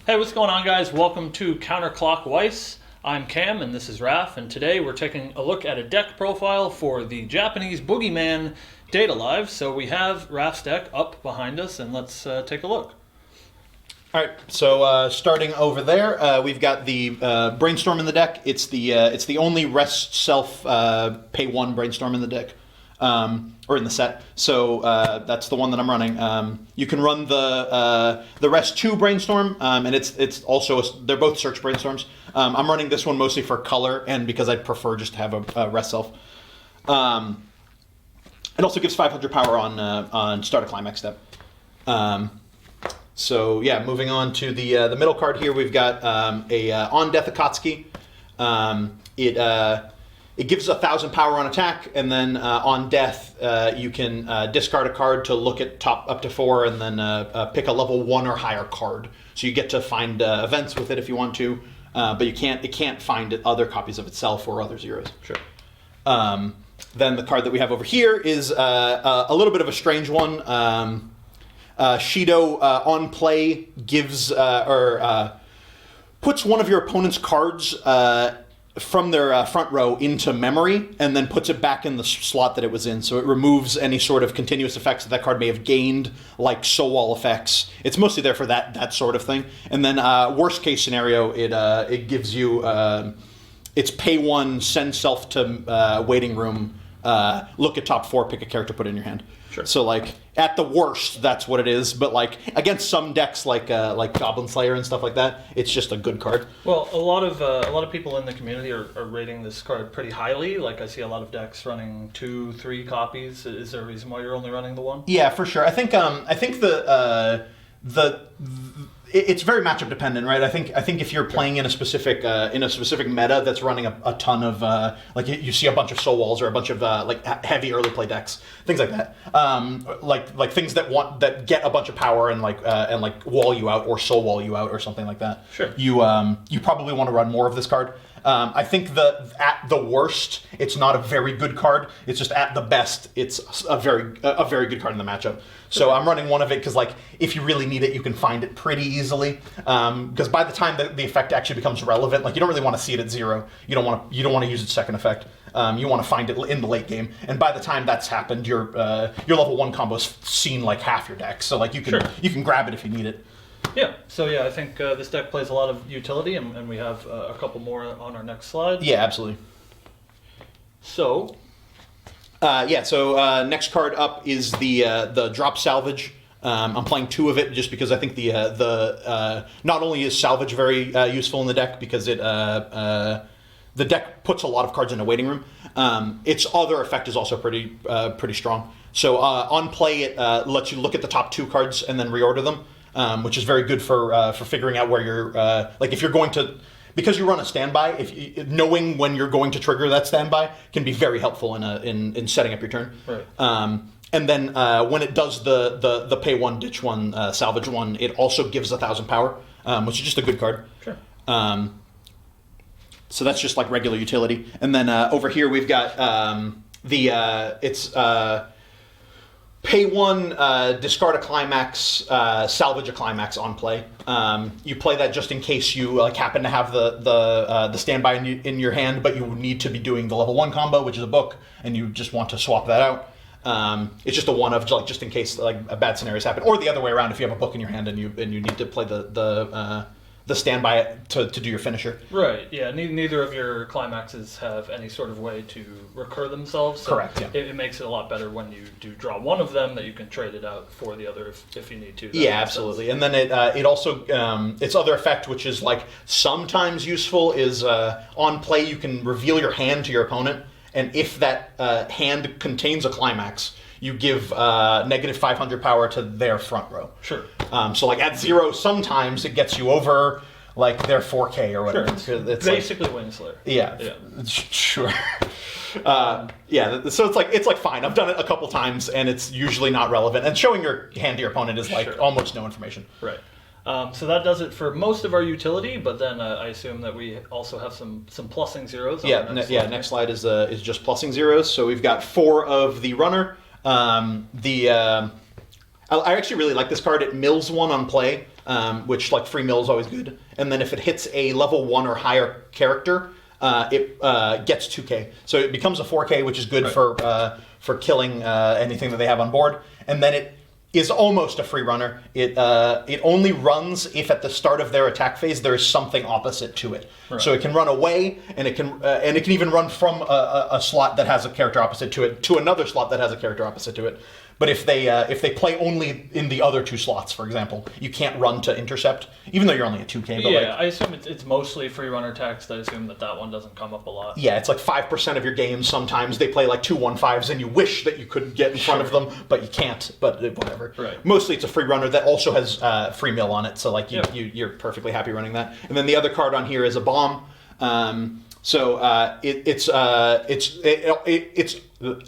Hey, what's going on, guys? Welcome to Counterclock Weiss. I'm Cam, and this is Raf, and today we're taking a look at a deck profile for the Japanese Boogeyman Data Live. So we have Raf's deck up behind us, and let's take a look. All right, so starting over there, we've got the Brainstorm in the deck. It's the only Rest Self Pay 1 Brainstorm in the deck, or in the set. So that's the one that I'm running. You can run the Rest 2 Brainstorm, and it's also they're both search brainstorms. I'm running this one mostly for color and because I'd prefer just to have a Rest Self. It also gives 500 power on start a climax step. So yeah, moving on to the middle card here, we've got a On Death Akatsuki. It gives 1,000 power on attack, and then on death you can discard a card to look at top up to 4, and then pick a level 1 or higher card. So you get to find events with it if you want to, but it can't find other copies of itself or other zeros. Sure. Then the card that we have over here is a little bit of a strange one. Shido on play gives puts one of your opponent's cards from their front row into memory and then puts it back in the slot that it was in. So it removes any sort of continuous effects that card may have gained, like soul wall effects. It's mostly there for that sort of thing. And then worst case scenario, it gives you it's pay 1, send self to waiting room, look at top 4, pick a character, put it in your hand. Sure. So like at the worst, that's what it is. But like against some decks, like Goblin Slayer and stuff like that, it's just a good card. Well, a lot of people in the community are rating this card pretty highly. Like I see a lot of decks running 2-3 copies. Is there a reason why you're only running the one? Yeah, for sure. I think it's very matchup dependent, right? I think if you're playing in a specific meta that's running a ton of like you see a bunch of soul walls or a bunch of like heavy early play decks, things like that, like things that get a bunch of power and like wall you out or soul wall you out or something like that. Sure. You probably want to run more of this card. I think at the worst, it's not a very good card. It's just at the best, it's a very good card in the matchup. So I'm running one of it because, like, if you really need it, you can find it pretty easily. Because by the time the effect actually becomes relevant, like you don't really want to see it at 0. You don't want to use its second effect. You want to find it in the late game, and by the time that's happened, your level 1 combo's seen like half your deck. So like you can grab it if you need it. Yeah, so yeah, I think this deck plays a lot of utility, and we have a couple more on our next slide. Yeah, absolutely. So, next card up is the Drop Salvage. I'm playing 2 of it just because I think the not only is Salvage very useful in the deck because it the deck puts a lot of cards in a waiting room. Its other effect is also pretty strong. So on play, it lets you look at the top 2 cards and then reorder them. Which is very good for figuring out where you're like if you're going to, because you run a standby. Knowing when you're going to trigger that standby can be very helpful in setting up your turn. Right. And then when it does the pay 1, ditch 1, salvage 1, it also gives 1,000 power, which is just a good card. Sure. So that's just like regular utility. And then over here we've got pay 1, discard a climax, salvage a climax on play. You play that just in case you like happen to have the standby in your hand, but you need to be doing the level 1 combo, which is a book, and you just want to swap that out. It's just a one of like just in case like a bad scenarios happen, or the other way around if you have a book in your hand and you need to play the standby to do your finisher. Right, yeah. Neither of your climaxes have any sort of way to recur themselves. So correct, yeah. It makes it a lot better when you do draw one of them that you can trade it out for the other if you need to. Yeah, absolutely. Sense. And then it also, its other effect, which is like sometimes useful, is on play you can reveal your hand to your opponent, and if that hand contains a climax, you give negative 500 power to their front row. Sure. So like at 0, sometimes it gets you over like their 4K or whatever. Sure. It's basically like, Windslayer. Yeah. Sure. So it's like fine. I've done it a couple times and it's usually not relevant. And showing your hand to your opponent is like almost no information. Right. So that does it for most of our utility, but then I assume that we also have some plussing zeros. Next slide is just plussing zeros. So we've got 4 of the runner. I actually really like this card. It mills 1 on play. which like free mill is always good. And then if it hits a level 1 or higher character, it gets 2k. So it becomes a 4k, which is good for killing anything that they have on board. And then it is almost a free runner. It only runs if at the start of their attack phase there is something opposite to it. Right. So it can run away, and it can even run from a slot that has a character opposite to it to another slot that has a character opposite to it. But if they play only in the other 2 slots, for example, you can't run to intercept, even though you're only at 2k. But yeah, I assume it's mostly free runner text. I assume that one doesn't come up a lot. Yeah, it's like 5% of your games. Sometimes they play like 2-1-5s, and you wish that you could get in front of them, but you can't. But whatever. Right. Mostly, it's a free runner that also has free mill on it, so like you're perfectly happy running that. And then the other card on here is a bomb. It's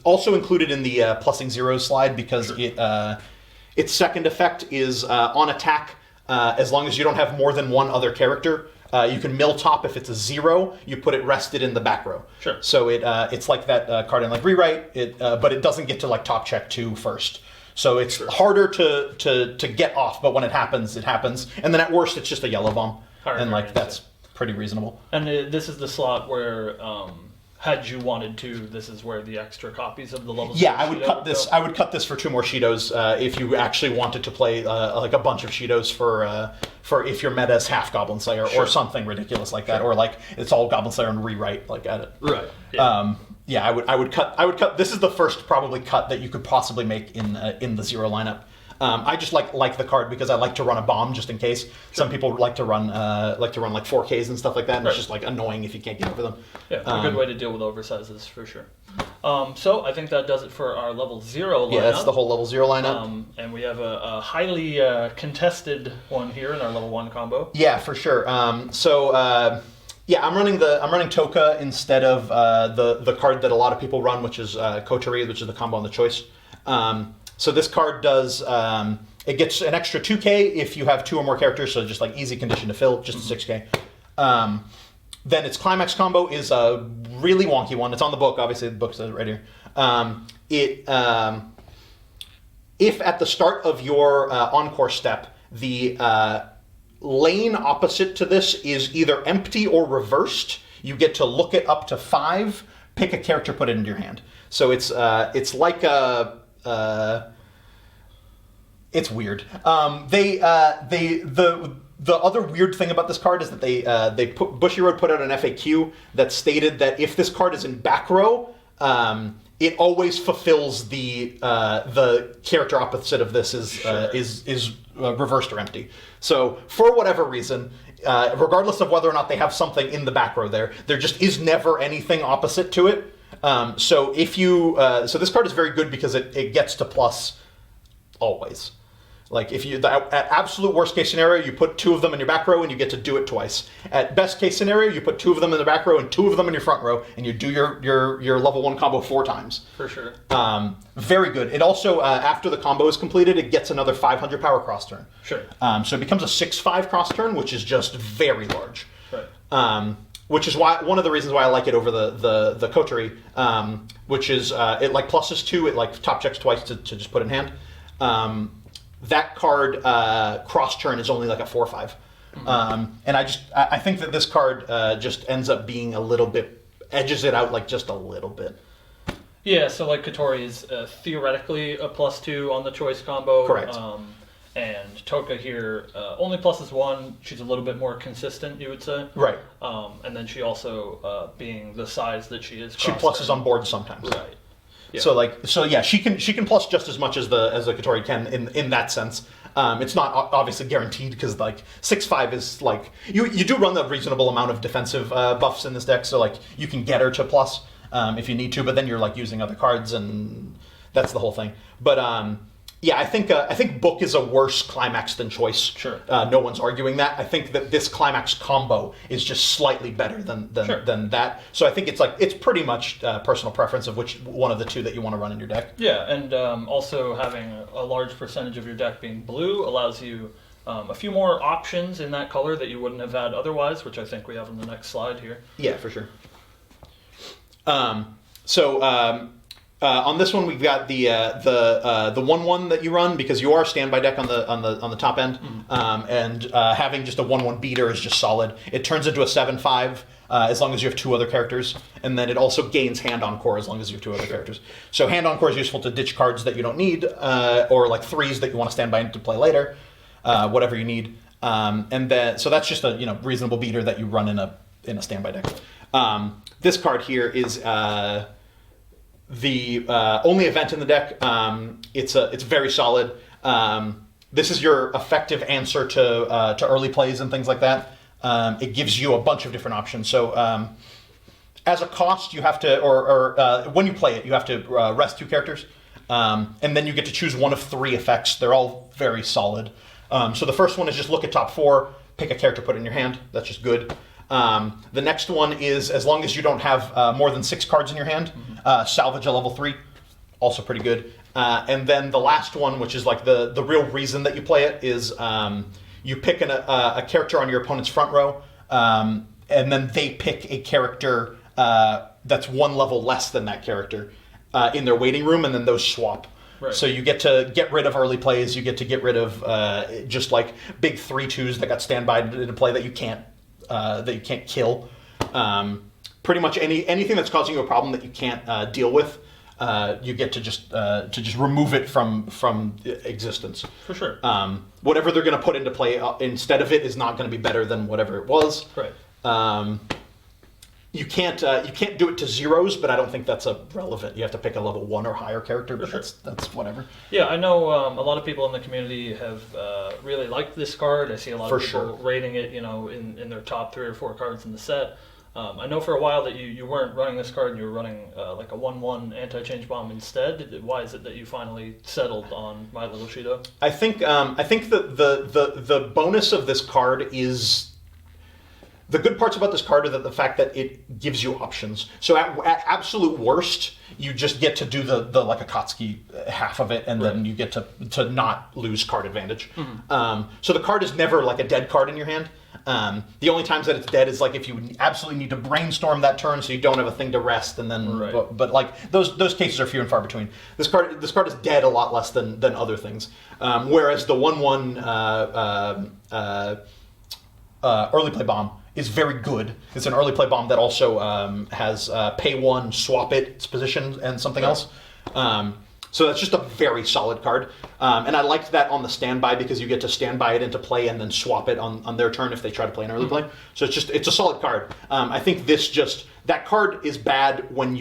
also included in the plussing zeros slide because its second effect is on attack. As long as you don't have more than one other character, you can mill top. If it's a 0, you put it rested in the back row. Sure. So it's like that card in like rewrite. But it doesn't get to like top check 2 first. So it's harder to get off. But when it happens, it happens. And then at worst, it's just a yellow bomb, and like that's pretty reasonable. And this is the slot where, had you wanted to, this is where the extra copies of the levels. Yeah, I would cut this. I would cut this for 2 more Shidos if you actually wanted to play like a bunch of Shidos for if your meta is half Goblin Slayer or something ridiculous like that, or like it's all Goblin Slayer and rewrite like at it. Right. Yeah. I would cut. This is the first probably cut that you could possibly make in the 0 lineup. I just like the card because I like to run a bomb just in case. Sure. Some people like to run like 4Ks and stuff like that, and it's just like annoying if you can't get over them. Yeah, a good way to deal with oversizes for sure. So I think that does it for our level 0 lineup. Yeah, that's the whole level 0 lineup. And we have a highly contested one here in our level 1 combo. Yeah, for sure. Yeah, I'm running Toka instead of the card that a lot of people run, which is Coterie, which is the combo on the choice. So this card does, it gets an extra 2k if you have 2 or more characters, so just like easy condition to fill, just a 6k. Then its climax combo is a really wonky one. It's on the book, obviously the book says it right here. If at the start of your encore step, the lane opposite to this is either empty or reversed, you get to look it up to 5, pick a character, put it into your hand. So it's like a... it's weird. The other weird thing about this card is that Bushiroad put out an FAQ that stated that if this card is in back row, it always fulfills the character opposite of this is reversed or empty. So for whatever reason, regardless of whether or not they have something in the back row there just is never anything opposite to it. So if you so this card is very good because it gets to plus always. Like if you at absolute worst case scenario, you put 2 of them in your back row and you get to do it twice. At best case scenario, you put 2 of them in the back row and 2 of them in your front row, and you do your level 1 combo 4 times. For sure. Very good. It also after the combo is completed, it gets another 500 power cross turn. Sure. So it becomes a 6/5 cross turn, which is just very large. Right. Which is why one of the reasons why I like it over the Coterie, which is it like pluses 2, it like top checks twice to just put in hand. That card cross turn is only like a 4/5, and I think that this card just ends up being a little bit edges it out like just a little bit. Yeah, so like Kotori is theoretically a +2 on the choice combo. Correct. And Toka here only pluses 1. She's a little bit more consistent, you would say. Right. And then she also, being the size that she is, she pluses on board sometimes. Right. Yeah. So yeah, she can plus just as much as the Kotori can in that sense. It's not obviously guaranteed because like 6/5 is like you do run a reasonable amount of defensive buffs in this deck, so like you can get her to plus if you need to, but then you're like using other cards and that's the whole thing. But yeah, I think book is a worse climax than choice. Sure. No one's arguing that. I think that this climax combo is just slightly better than that. So I think it's pretty much personal preference of which one of the 2 that you want to run in your deck. Yeah, and also having a large percentage of your deck being blue allows you a few more options in that color that you wouldn't have had otherwise, which I think we have on the next slide here. Yeah, for sure. On this one, we've got the 1/1 that you run because you are standby deck on the top end, and having just a 1/1 beater is just solid. It turns into a 7/5 as long as you have 2 other characters, and then it also gains Hand Encore as long as you have 2 other characters. So Hand Encore is useful to ditch cards that you don't need, or like 3s that you want to stand by to play later, whatever you need. And then so that's just a reasonable beater that you run in a standby deck. This card here is the only event in the deck. It's very solid. This is your effective answer to early plays and things like that. It gives you a bunch of different options. So as a cost, you have to, or when you play it, you have to rest 2 characters, and then you get to choose one of 3 effects. They're all very solid. So the first one is just look at top 4, pick a character, put it in your hand. That's just good. The next one is as long as you don't have more than 6 cards in your hand, salvage a level 3, also pretty good. And then the last one, which is like the real reason that you play it, is you pick a character on your opponent's front row, and then they pick a character that's 1 level less than that character in their waiting room, and then those swap. Right. So you get to get rid of early plays. You get to get rid of just like big 3/2s that got standby to play that you can't kill. Pretty much anything that's causing you a problem that you can't deal with, you get to just remove it from existence. For sure. Whatever they're going to put into play instead of it is not going to be better than whatever it was. Right. You can't do it to 0s, but I don't think that's relevant. You have to pick a level 1 or higher character, but that's whatever. Yeah, I know a lot of people in the community have really liked this card. I see a lot of people rating it, in their top 3 or 4 cards in the set. I know for a while that you weren't running this card and you were running like a 1/1 anti-change bomb instead. Why is it that you finally settled on My Little Shido? I think that the bonus of this card is. The good parts about this card are that the fact that it gives you options. So at absolute worst, you just get to do the like Akatsuki half of it, and then you get to not lose card advantage. Mm-hmm. So the card is never like a dead card in your hand. The only times that it's dead is like if you absolutely need to brainstorm that turn, so you don't have a thing to rest, and then but like those cases are few and far between. This card is dead a lot less than other things. Whereas the 1/1 early play bomb is very good. It's an early play bomb that also has pay 1, swap its position, and something else. So that's just a very solid card. And I liked that on the standby because you get to standby it into play and then swap it on their turn if they try to play an early play. So it's a solid card. I think that card is bad when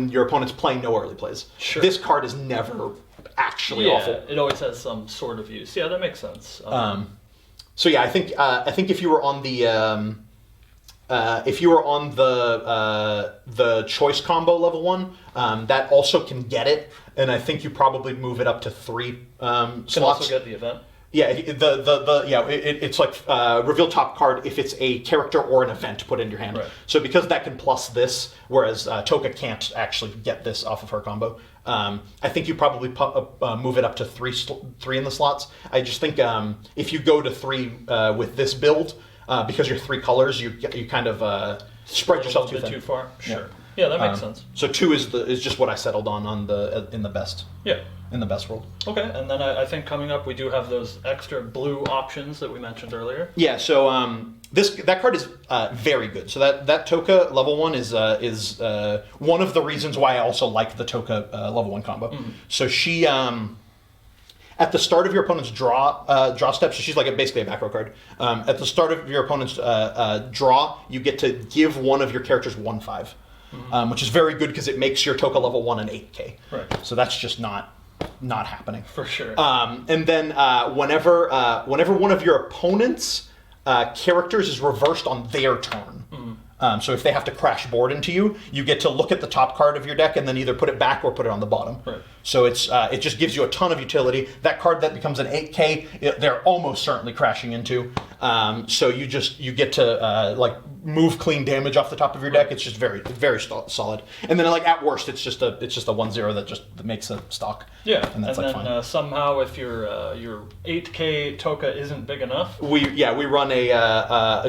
your opponent's playing no early plays. Sure. This card is never actually awful. It always has some sort of use. Yeah, that makes sense. So yeah, I think if you were on the choice combo level 1, that also can get it, and I think you probably move it up to 3 slots. Can also get the event. Yeah, it's like reveal top card if it's a character or an event put in your hand. Right. So because that can plus this, whereas Toka can't actually get this off of her combo. I think you probably move it up to 3 in the slots. I just think if you go to 3 with this build, because you're 3 colors, you kind of spread yourself too far. Sure. Yeah, that makes sense. So 2 is just what I settled on in the best. Yeah. In the best world. Okay, and then I think coming up we do have those extra blue options that we mentioned earlier. Yeah. So that card is very good. So that Toka level 1 is one of the reasons why I also like the Toka level 1 combo. Mm-hmm. So she at the start of your opponent's draw step, so she's like basically a back row card. At the start of your opponent's draw, you get to give one of your characters 1/5, which is very good because it makes your Toka level 1 an 8K. Right. So that's just not happening. For sure. And then whenever one of your opponent's characters is reversed on their turn, so if they have to crash board into you, you get to look at the top card of your deck and then either put it back or put it on the bottom. Right. So it just gives you a ton of utility. That card that becomes an 8K, they're almost certainly crashing into. So you get to like move clean damage off the top of your deck. It's just very very solid. And then like at worst, it's just a 1/0 that makes a stock. Yeah, and that's then fine. Somehow if your 8K Toka isn't big enough, we run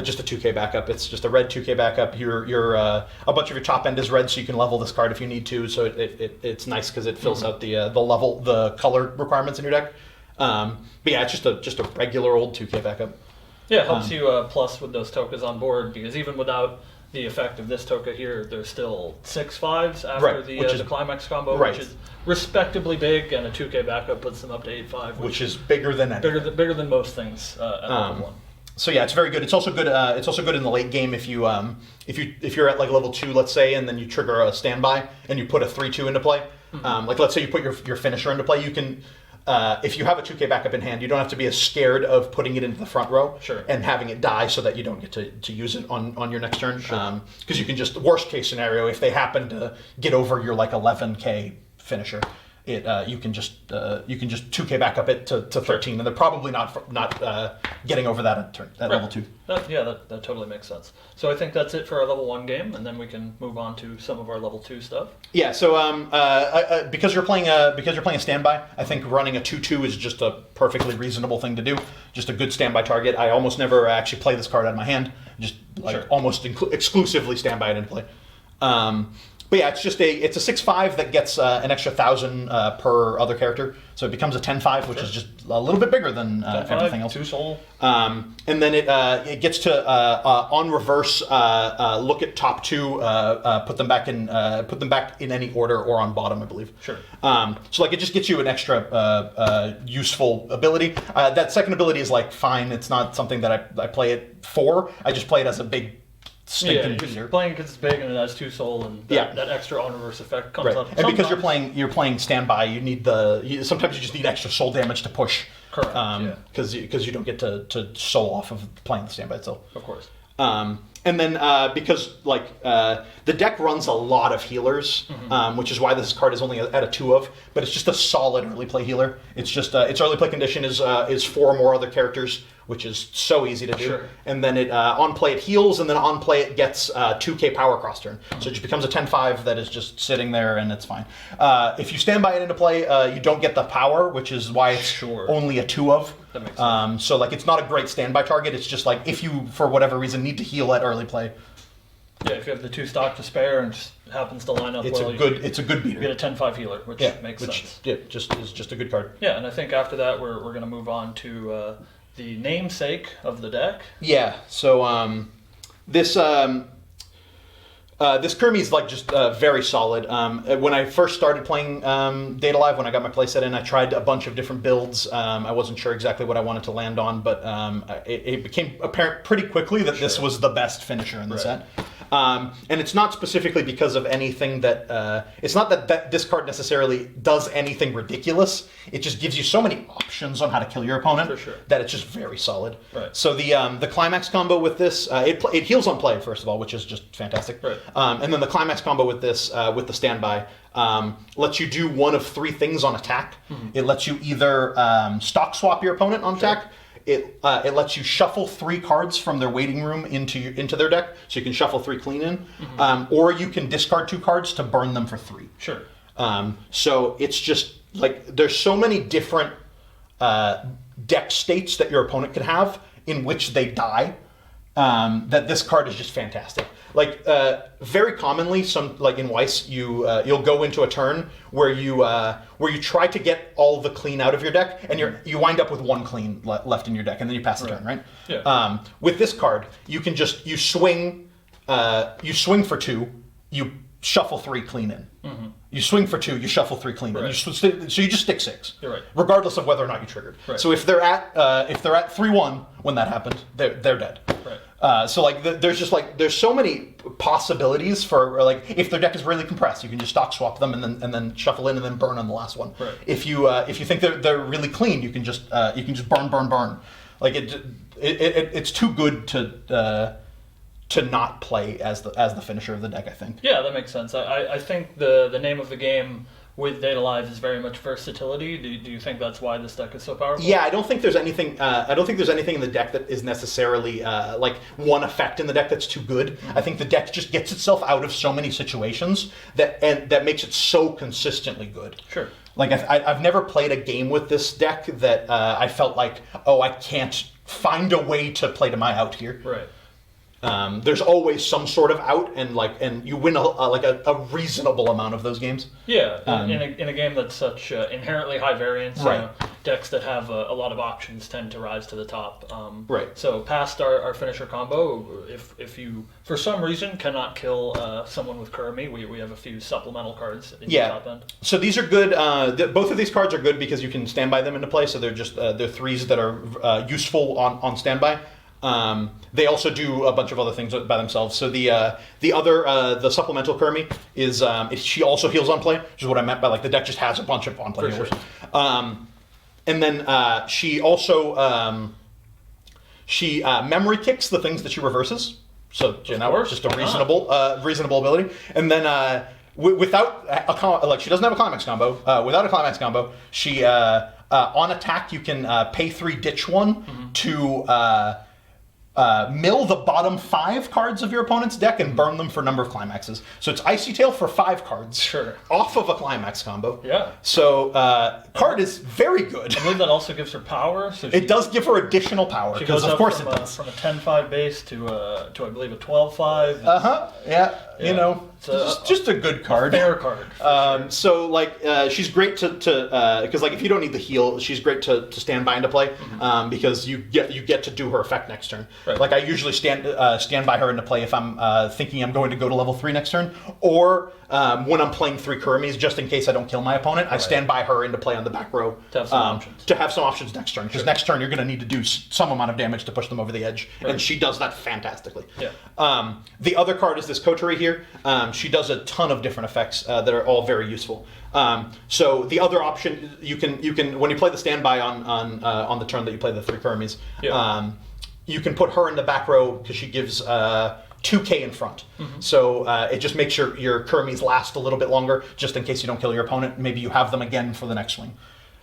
just a 2K backup. It's just a red 2K backup. A bunch of your top end is red, so you can level this card if you need to. So it's nice because it fills out the color requirements in your deck. But yeah, it's just a regular old 2K backup. Yeah, it helps you plus with those Tokas on board, because even without the effect of this Toka here, there's still 6/5s after the climax combo, which is respectably big, and a 2K backup puts them up to 8/5, which is bigger than anything. bigger than most things at level 1. So yeah, it's very good. It's also good. It's also good in the late game if you're at like level 2, let's say, and then you trigger a standby and you put a 3/2 into play. Like let's say you put your finisher into play, you can. If you have a 2K backup in hand, you don't have to be as scared of putting it into the front row and having it die so that you don't get to use it on your next turn. Because you can just, worst case scenario, if they happen to get over your like 11K finisher, you can just 2K backup it to 13, and they're probably not getting over that at level 2. That totally makes sense. So I think that's it for our level 1 game, and then we can move on to some of our level 2 stuff. Yeah. So because you're playing a standby, I think running a 2/2 is just a perfectly reasonable thing to do. Just a good standby target. I almost never actually play this card out of my hand. Just almost exclusively standby it into play. But yeah, it's a 6/5 that gets an extra 1,000 per other character, so it becomes a 10/5, which is just a little bit bigger than everything else. 2 soul. And then it gets to on reverse look at top 2, put them back in any order, or on bottom, I believe. Sure. So like it just gets you an extra useful ability. That second ability is like fine. It's not something that I play it for. I just play it as a big. You're playing because it's big and it has 2 soul, and that extra on reverse effect comes up. And because you're playing standby, you need sometimes you just need extra soul damage to push. Correct. Because you don't get to soul off of playing the standby itself. Of course. And then because the deck runs a lot of healers, which is why this card is only at a 2 of, but it's just a solid early play healer. It's just its early play condition is 4 more other characters, which is so easy to do. Sure. And then it on play it heals, and then on play it gets 2K power cross turn. So it just becomes a 10/5 that is just sitting there, and it's fine. If you stand by it into play, you don't get the power, which is why it's only a 2 of. That makes sense. So like it's not a great standby target. It's just like if you for whatever reason need to heal at early play. Yeah, if you have the 2 stock to spare and just happens to line up it's a good beater. You get a 10/5 healer, which makes sense. Yeah, is just a good card. Yeah, and I think after that we're going to move on to the namesake of the deck. Yeah. So this Kermie is like just very solid. When I first started playing Data Live, when I got my playset in, I tried a bunch of different builds. I wasn't sure exactly what I wanted to land on, but it became apparent pretty quickly that this was the best finisher in the set. And it's not specifically because of anything that it's not that this card necessarily does anything ridiculous. It just gives you so many options on how to kill your opponent that it's just very solid. Right. So the climax combo with this, it heals on play first of all, which is just fantastic. Right. And then the climax combo with this, with the standby, lets you do one of 3 things on attack. It lets you either stock swap your opponent on attack. It lets you shuffle 3 cards from their waiting room into their deck, so you can shuffle 3 clean in, or you can discard 2 cards to burn them for 3. Sure. So it's just like there's so many different deck states that your opponent could have in which they die, that this card is just fantastic. Like very commonly, like in Weiss, you'll go into a turn where you try to get all the clean out of your deck, and you wind up with 1 clean left in your deck, and then you pass the turn, right? Yeah. With this card, you can just you swing for 2, you shuffle 3 clean in. You swing for 2, you shuffle 3 clean in. So you just stick 6, regardless of whether or not you triggered. Right. So if they're at 3/1 when that happened, they're dead. Right. So like there's so many possibilities for like if their deck is really compressed, you can just stock swap them and then shuffle in and then burn on the last one. Right. If you think they're really clean, you can just burn. Like it's too good to not play as the finisher of the deck, I think. Yeah, that makes sense. I think the name of the game with Data Live is very much versatility. Do you think that's why this deck is so powerful? Yeah, I don't think there's anything. I don't think there's anything in the deck that is necessarily like one effect in the deck that's too good. Mm-hmm. I think the deck just gets itself out of so many situations that makes it so consistently good. Sure. Like I've never played a game with this deck that I felt like, oh, I can't find a way to play to my out here. Right. There's always some sort of out, and you win a reasonable amount of those games. Yeah, in a game that's such inherently high variance, Right. Decks that have a lot of options tend to rise to the top. Right. So past our finisher combo, if you for some reason cannot kill someone with Kurami, we have a few supplemental cards in the top end. So these are good. Both of these cards are good because you can standby them into play. So they're just they're threes that are useful on standby. They also do a bunch of other things by themselves. So the supplemental Kurami is she also heals on play, which is what I meant by like the deck just has a bunch of on play healers. Sure. And then she also memory kicks the things that she reverses. So just a reasonable ability. And then without she doesn't have a climax combo. Without a climax combo, she on attack you can pay 3, ditch 1 to mill the bottom 5 cards of your opponent's deck and burn them for number of climaxes. So it's Icy Tail for 5 cards. Sure. Off of a climax combo. Yeah. So card is very good. I believe that also gives her power. So it does give her additional power. She goes of up course from, it does. From a 10-5 base to I believe a 12-5. Yeah. You know, just a good card. Fair card. Sure. So like she's great to because like if you don't need the heal, she's great to stand by into play because you get to do her effect next turn. Right. Like I usually stand by her into play if I'm thinking I'm going to go to level 3 next turn, or when I'm playing 3 Kuramis, just in case I don't kill my opponent, I stand by her into play on the back row to have some options. To have some options next turn, because next turn you're going to need to do some amount of damage to push them over the edge, and she does that fantastically. Yeah. The other card is this Coterie here. She does a ton of different effects that are all very useful. So the other option you can when you play the standby on the turn that you play the 3 Kuramis, you can put her in the back row because she gives 2k in front. So it just makes your Kuramis last a little bit longer, just in case you don't kill your opponent. Maybe you have them again for the next swing.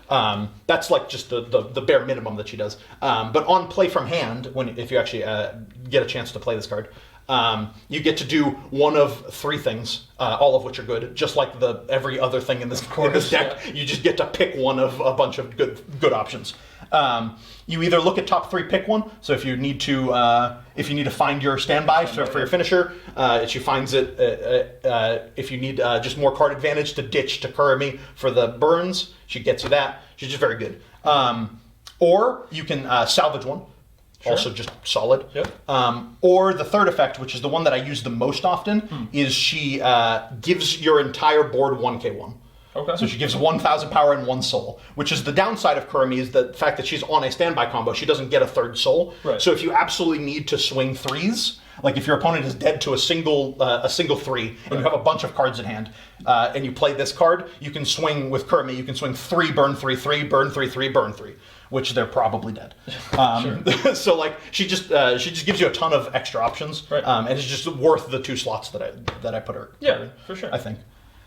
That's like just the bare minimum that she does. But on play from hand, if you actually get a chance to play this card, you get to do one of 3 things, all of which are good. Just like every other thing in this deck, you just get to pick one of a bunch of good options. You either look at top 3, pick one. So if you need to find your standby for your finisher, she finds it. If you need just more card advantage to ditch to Kurami for the burns, she gets you that. She's just very good. Or you can salvage one. Sure. Also just solid. Yep. Or the third effect, which is the one that I use the most often, is she gives your entire board 1k1. Okay. So she gives 1,000 power and 1 soul, which is the downside of Kurami is the fact that she's on a standby combo. She doesn't get a 3rd soul. Right. So if you absolutely need to swing 3s, like if your opponent is dead to a single 3 and you have a bunch of cards in hand, and you play this card, you can swing with Kurami. You can swing 3, burn 3, 3, burn 3, 3, burn 3. Which they're probably dead. So like she just gives you a ton of extra options, right. And it's just worth the 2 slots that I put her. Yeah, for sure. I think.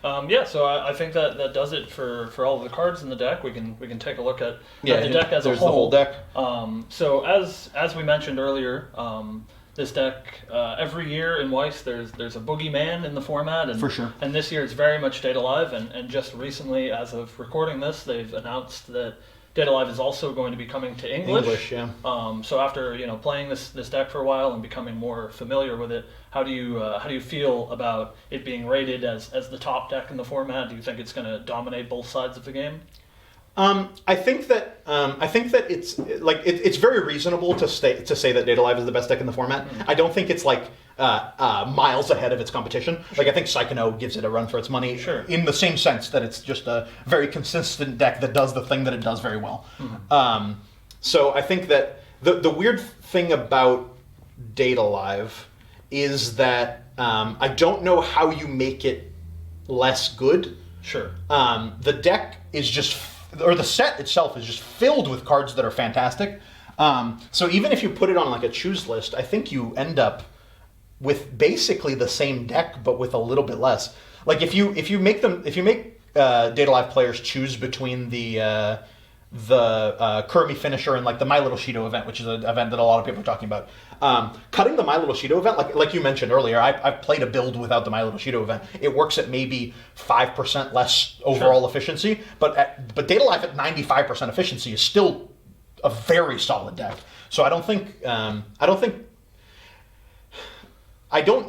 So I think that does it for all of the cards in the deck. We can take a look at the deck as a whole. There's the whole deck. So as we mentioned earlier, this deck every year in Weiss there's a boogeyman in the format, and for sure. And this year it's very much Data Live, and just recently, as of recording this, they've announced that Data Live is also going to be coming to English. Yeah. So after playing this deck for a while and becoming more familiar with it, how do you feel about it being rated as the top deck in the format? Do you think it's going to dominate both sides of the game? I think that it's like it's very reasonable to say that Data Live is the best deck in the format. I don't think it's like miles ahead of its competition. Like I think Psychono gives it a run for its money. Sure. In the same sense that it's just a very consistent deck that does the thing that it does very well. So I think that the weird thing about Data Live is that I don't know how you make it less good. Sure. The deck is the set itself is just filled with cards that are fantastic. So even if you put it on like a choose list, I think you end up with basically the same deck, but with a little bit less. Like if you make Data Live players choose between the Kermie finisher and like the My Little Shido event, which is an event that a lot of people are talking about. Cutting the My Little Shido event, like you mentioned earlier, I've played a build without the My Little Shido event. It works at maybe 5% less overall efficiency, but Data Live at 95% efficiency is still a very solid deck. So I don't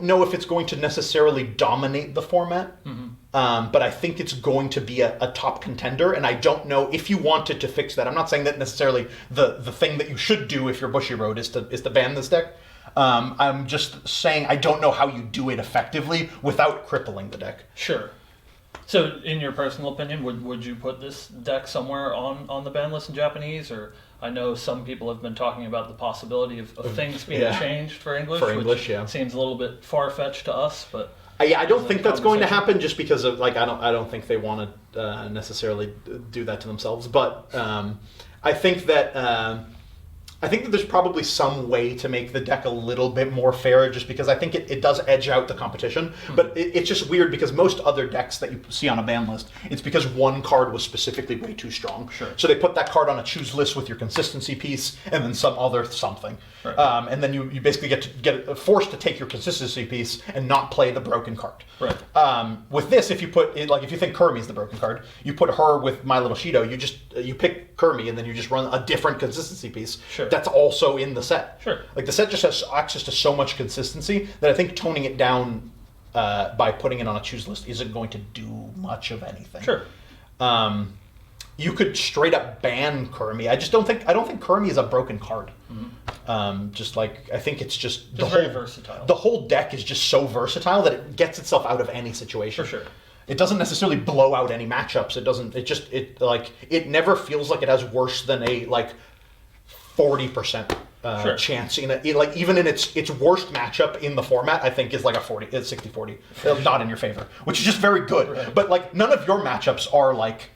know if it's going to necessarily dominate the format, but I think it's going to be a top contender, and I don't know if you wanted to fix that. I'm not saying that necessarily the thing that you should do if you're Bushiroad is to ban this deck. I'm just saying I don't know how you do it effectively without crippling the deck. Sure. So, in your personal opinion, would you put this deck somewhere on the ban list in Japanese? Or I know some people have been talking about the possibility of things being changed for English, which seems a little bit far-fetched to us, but I don't think that's going to happen just because of like I don't think they want to necessarily do that to themselves. But I think that there's probably some way to make the deck a little bit more fair, just because I think it does edge out the competition. But it's just weird because most other decks that you see on a ban list, it's because one card was specifically way too strong. Sure. So they put that card on a choose list with your consistency piece and then some other something. Right. And then you basically get forced to take your consistency piece and not play the broken card. Right. With this, if you put if you think Kermie is the broken card, you put her with My Little Shido. You pick Kermie and then you just run a different consistency piece. Sure. That's also in the set. Sure. Like the set just has access to so much consistency that I think toning it down by putting it on a choose list isn't going to do much of anything. Sure. You could straight up ban Kermie. I don't think Kermie is a broken card. I think it's just very versatile. The whole deck is just so versatile that it gets itself out of any situation. For sure. It doesn't necessarily blow out any matchups. It never feels like it has worse than a 40% chance even in its worst matchup in the format. I think is like a 60-40, not in your favor, which is just very good. Right. But none of your matchups are like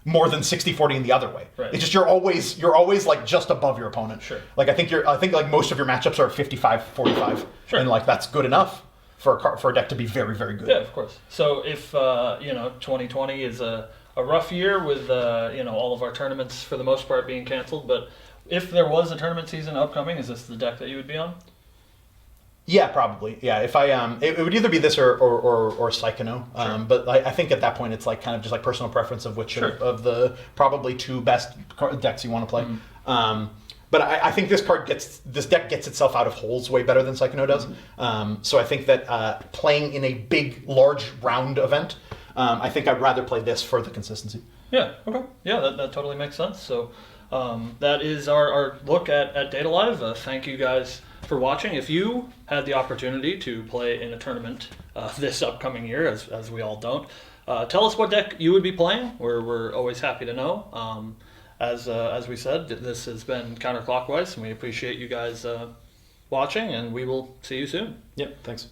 more than 60-40 in the other way. Right. It's just you're always like just above your opponent. Sure. I think like most of your matchups are 55-45, Sure. and like that's good enough for a deck to be very, very good. Yeah, of course. So if 2020 is a rough year with all of our tournaments for the most part being canceled, but if there was a tournament season upcoming, is this the deck that you would be on? Yeah, probably. Yeah, if it would either be this or Psychono. Sure. But I think at that point it's like kind of just like personal preference of which of the probably two best decks you want to play. Mm-hmm. But I think this deck gets itself out of holes way better than Psychono does. Mm-hmm. So I think that playing in a big, large round event, I think I'd rather play this for the consistency. Yeah. Okay. Yeah, that totally makes sense. So that is our look at Data Live. Thank you guys for watching. If you had the opportunity to play in a tournament this upcoming year, as we all don't, tell us what deck you would be playing. We're always happy to know. As we said, this has been Counterclockwise, and we appreciate you guys watching, and we will see you soon. Yep, thanks.